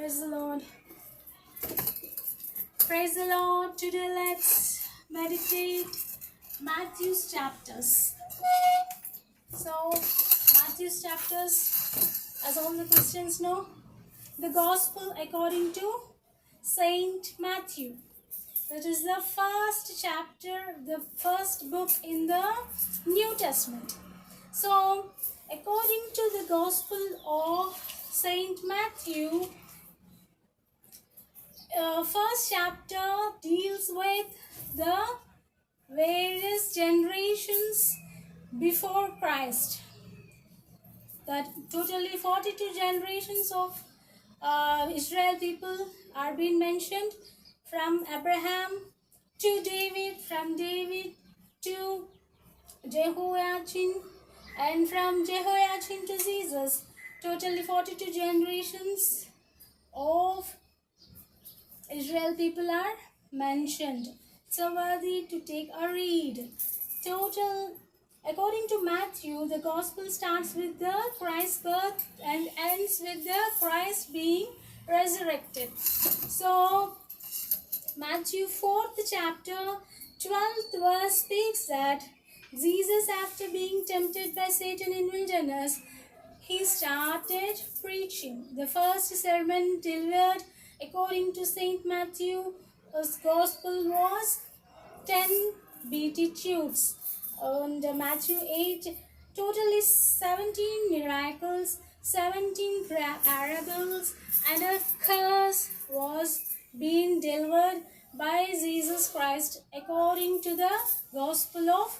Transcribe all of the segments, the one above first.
Praise the Lord. Praise the Lord. Today let's meditate Matthew's chapters. So, Matthew's chapters, as all the Christians know, the Gospel according to Saint Matthew. That is the first chapter, the first book in the New Testament. So, according to the Gospel of Saint Matthew, first chapter deals with the various generations before Christ. That totally 42 generations of Israel people are being mentioned, from Abraham to David, from David to Jehoiachin, and from Jehoiachin to Jesus. Totally 42 generations of Israel people are mentioned. So worthy to take a read. According to Matthew, the Gospel starts with the Christ's birth and ends with the Christ being resurrected. So, Matthew 4th chapter, 12th verse speaks that Jesus, after being tempted by Satan in wilderness, he started preaching. The first sermon delivered according to Saint Matthew's Gospel was 10 Beatitudes. And Matthew 8, totally 17 miracles, 17 parables, and a curse was being delivered by Jesus Christ according to the Gospel of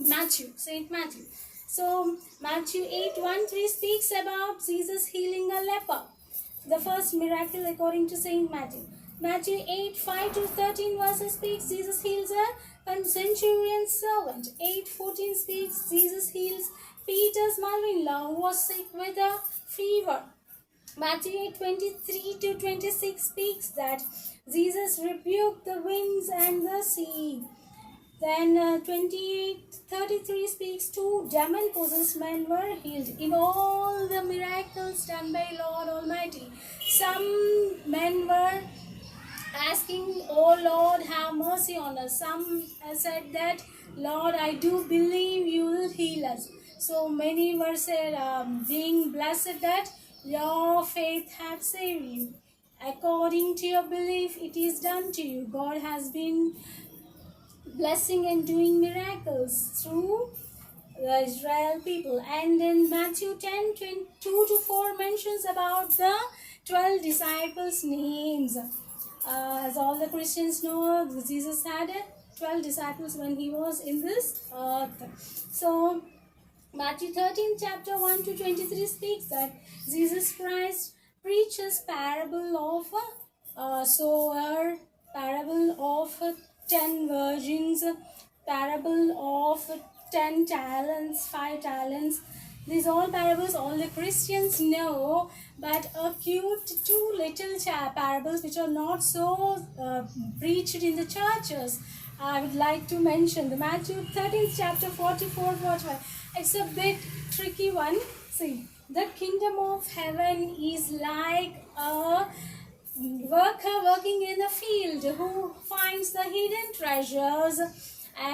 Matthew, Saint Matthew. So Matthew 8:1-3 speaks about Jesus healing a leper. The first miracle according to Saint Matthew. Matthew 8:5-13 verses speaks Jesus heals a centurion's servant. 8:14 speaks Jesus heals Peter's mother-in-law who was sick with a fever. Matthew 8:23-26 speaks that Jesus rebuked the winds and the sea. Then 28:33 speaks two demon-possessed men were healed. In all the miracles done by Lord Almighty, some men were asking, "Oh Lord, have mercy on us." Some said that, "Lord, I do believe you will heal us." So many were said, being blessed that your faith hath saved you. According to your belief, it is done to you. God has been blessing and doing miracles through the Israel people. And in Matthew 10:2-4 mentions about the 12 disciples' names. As all the Christians know, Jesus had 12 disciples when he was in this earth. So Matthew 13 chapter 1-23 speaks that Jesus Christ preaches parable of sower, parable of 10 virgins, parable of 10 talents, 5 talents. These all parables all the Christians know, but a cute 2 little parables which are not so preached in the churches, I would like to mention. The Matthew 13th chapter 44-45. It's a bit tricky one. See, the kingdom of heaven is like a worker working in a field who finds the hidden treasures,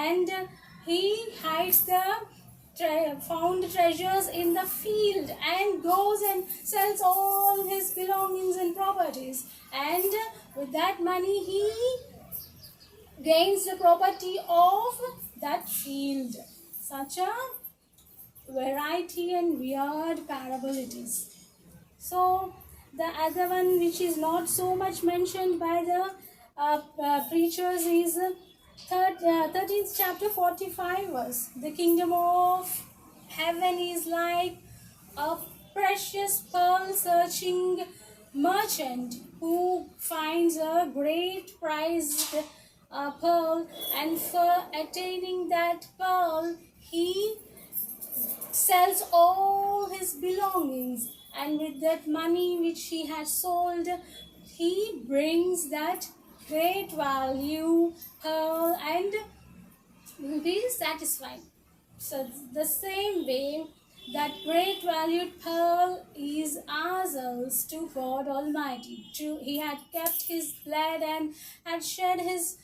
and he hides the found treasures in the field and goes and sells all his belongings and properties, and with that money he gains the property of that field. Such a variety and weird parable it is. So the other one which is not so much mentioned by the preachers is 13th chapter 45 verse. The kingdom of heaven is like a precious pearl searching merchant who finds a great prized pearl, and for attaining that pearl he sells all his belongings, and with that money which he has sold he brings that great value pearl and will be satisfied. So the same way That great valued pearl is ours to God Almighty. True, He had kept His blood and had shed His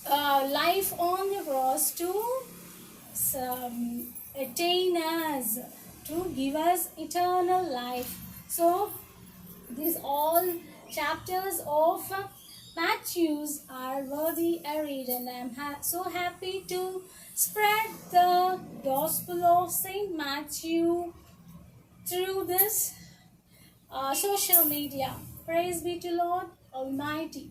life on the cross to attain us, to give us eternal life. So, these all chapters of Matthews are worthy a read, and I'm so happy to spread the Gospel of Saint Matthew through this social media. Praise be to Lord Almighty.